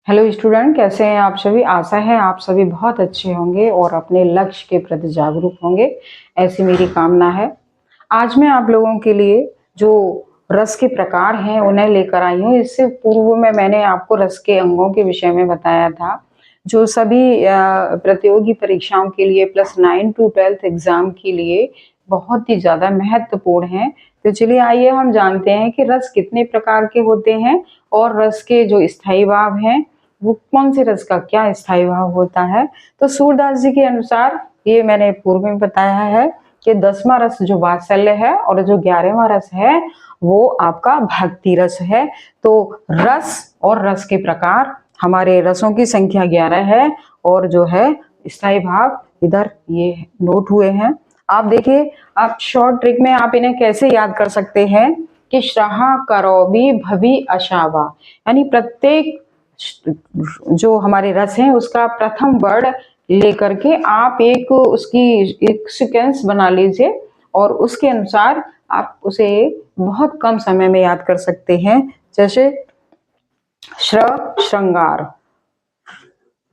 Hello student, कैसे हैं आप सभी। आशा है आप सभी बहुत अच्छे होंगे और अपने लक्ष्य के प्रति जागरूक होंगे, ऐसी मेरी कामना है। आज मैं आप लोगों के लिए जो रस के प्रकार हैं उन्हें लेकर आई हूँ। इससे पूर्व में मैंने आपको रस के अंगों के विषय में बताया था, जो सभी प्रतियोगी परीक्षाओं के लिए प्लस 9 to 12 एग्जाम के लिए बहुत ही ज़्यादा महत्वपूर्ण है। तो चलिए आइए हम जानते हैं कि रस कितने प्रकार के होते हैं और रस के जो स्थायी भाव हैं वो कौन से रस का क्या स्थायी भाव होता है। तो सूरदास जी के अनुसार, ये मैंने पूर्व में बताया है कि 10वां रस जो वात्सल्य है और जो 11वां रस है वो आपका भक्ति रस है। तो रस और रस के प्रकार, हमारे रसों की संख्या 11 है और जो है स्थायी भाव इधर ये नोट हुए हैं। आप देखिए, आप शॉर्ट ट्रिक में आप इन्हें कैसे याद कर सकते हैं कि श्रहा करोबी भवि अशावा, यानी प्रत्येक जो हमारे रस हैं उसका प्रथम वर्ड लेकर के आप एक उसकी एक सीक्वेंस बना लीजिए और उसके अनुसार आप उसे बहुत कम समय में याद कर सकते हैं। जैसे श्रृंगार,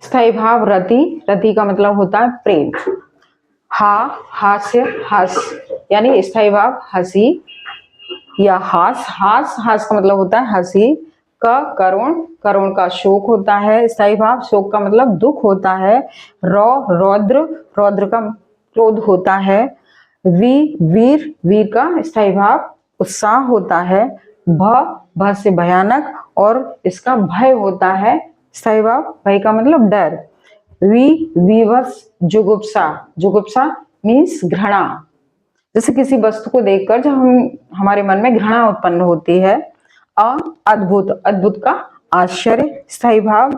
स्थायी भाव रति, रति का मतलब होता है प्रेम। हास्य, हास्य यानी स्थायी भाव हंसी या हास, हास का मतलब होता है हंसी। करुण, करुण का शोक होता है स्थायी भाव, शोक का मतलब दुख होता है। रौद्र, रौद्र का क्रोध होता है। वीर, वीर का स्थायी भाव उत्साह होता है। भ से भयानक और इसका भय होता है स्थायी भाव, भय का मतलब डर। विवश, जुगुप्सा, जुगुप्सा मीन्स घृणा, जैसे किसी वस्तु को देखकर जब हमारे मन में घृणा उत्पन्न होती है। अद्भुत, अद्भुत का आश्चर्य स्थायी भाव।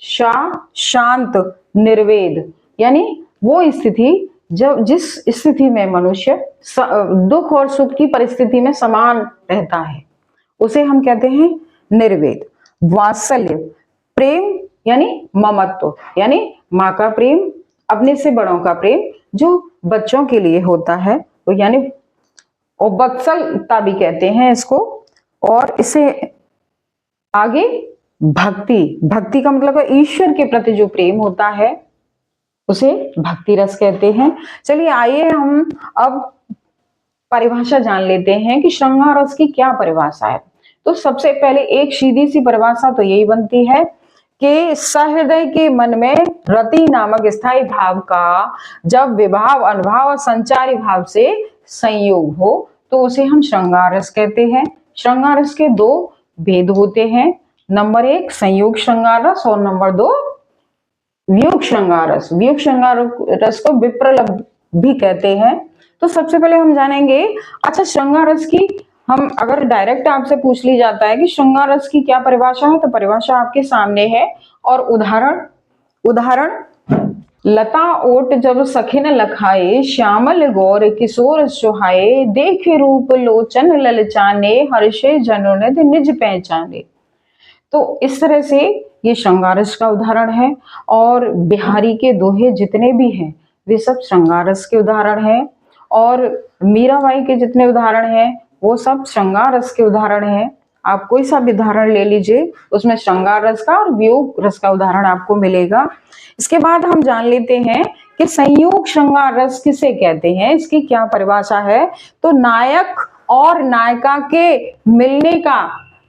शांत, निर्वेद यानी वो स्थिति जब जिस स्थिति में मनुष्य दुख और सुख की परिस्थिति में समान रहता है उसे हम कहते हैं निर्वेद। वात्सल्य, प्रेम यानी ममत्व, यानी माँ का प्रेम, अपने से बड़ों का प्रेम जो बच्चों के लिए होता है, तो यानी वत्सलता भी कहते हैं इसको। और इसे आगे भक्ति, भक्ति का मतलब ईश्वर के प्रति जो प्रेम होता है उसे भक्ति रस कहते हैं। चलिए आइए हम अब परिभाषा जान लेते हैं कि श्रृंगार रस की क्या परिभाषा है। तो सबसे पहले एक सीधी सी परिभाषा तो यही बनती है कि सहृदय के मन में रति नामक स्थायी भाव का जब विभाव, अनुभाव और संचारी भाव से संयोग हो तो उसे हम श्रृंगार रस कहते हैं। श्रृंगार रस के दो भेद होते हैं, नंबर 1 संयोग श्रृंगार रस और नंबर 2 वियोग श्रृंगार रस। वियोग श्रृंगार रस को विप्रलभ भी कहते हैं। तो सबसे पहले हम जानेंगे, अच्छा श्रृंगार रस की, हम अगर डायरेक्ट आपसे पूछ ली जाता है कि श्रृंगार रस की क्या परिभाषा है, तो परिभाषा आपके सामने है। और उदाहरण लता ओट जब सखिन लखाए, श्यामल गौर किशोर सुहाए, देखे रूप लोचन ललचाने, हर्षे जनोनिध निज पहचाने। तो इस तरह से ये श्रृंगार रस का उदाहरण है। और बिहारी के दोहे जितने भी हैं वे सब श्रृंगार रस के उदाहरण हैं। और मीराबाई के जितने उदाहरण हैं वो सब श्रृंगार रस के उदाहरण हैं। आप कोई सा भी उदाहरण ले लीजिए, उसमें श्रृंगार रस का और वियोग रस का उदाहरण आपको मिलेगा। इसके बाद हम जान लेते हैं कि संयोग श्रृंगार रस किसे कहते हैं, इसकी क्या परिभाषा है। तो नायक और नायिका के मिलने का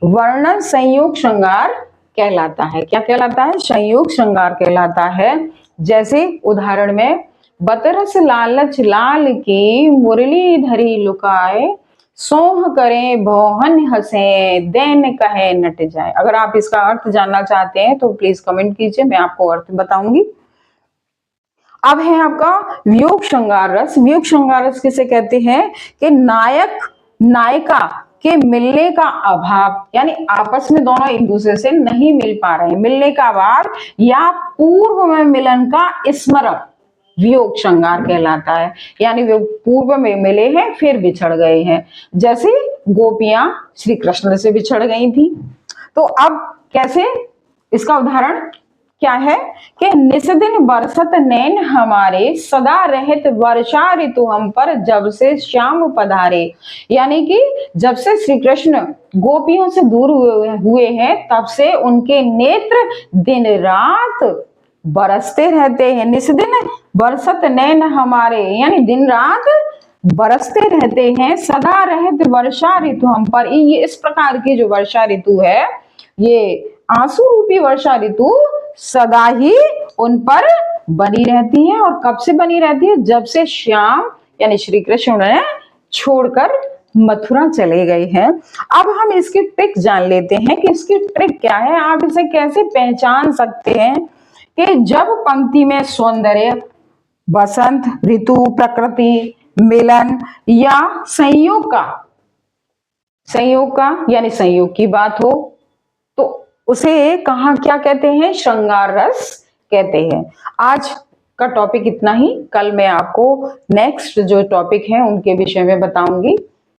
वर्णन संयोग श्रृंगार कहलाता है। क्या कहलाता है? संयोग श्रृंगार कहलाता है। जैसे उदाहरण में, बतरस लालच लाल की मुरली धरी लुकाए, सोह करें भौहन हंसे दैन कहे नट जाए। अगर आप इसका अर्थ जानना चाहते हैं तो प्लीज कमेंट कीजिए, मैं आपको अर्थ बताऊंगी। अब है आपका वियोग श्रृंगार रस। वियोग श्रृंगार रस किसे कहते हैं कि नायक नायिका के मिलने का अभाव, यानी आपस में दोनों एक दूसरे से नहीं मिल पा रहे हैं, मिलने का अभाव या पूर्व में मिलन का स्मरण वियोग श्रृंगार कहलाता है। यानी वे पूर्व में मिले हैं फिर बिछड़ गए हैं, जैसे गोपियां श्री कृष्ण से बिछड़ गई थी। तो अब कैसे, इसका उदाहरण क्या है कि निस्दिन बरसत नैन हमारे, सदा रहत वर्षा ऋतु हम पर, जब से श्याम पधारे। यानी कि जब से श्री कृष्ण गोपियों से दूर हुए हैं तब से उनके नेत्र दिन रात बरसते रहते हैं। निस्दिन बरसत नैन हमारे, यानी दिन रात बरसते रहते हैं। सदा रहत वर्षा ऋतु हम पर, ये इस प्रकार की जो वर्षा ऋतु है, ये आंसू रूपी वर्षा ऋतु सदा ही उन पर बनी रहती है। और कब से बनी रहती है? जब से श्याम यानी श्री कृष्ण ने छोड़कर मथुरा चले गए हैं। अब हम इसकी ट्रिक जान लेते हैं कि इसकी ट्रिक क्या है, आप इसे कैसे पहचान सकते हैं कि जब पंक्ति में सौंदर्य, बसंत ऋतु, प्रकृति, मिलन या संयोग का यानी संयोग की बात हो तो उसे कहाँ क्या कहते हैं? श्रृंगार रस कहते हैं। आज का टॉपिक इतना ही, कल मैं आपको नेक्स्ट जो टॉपिक है उनके विषय में बताऊंगी।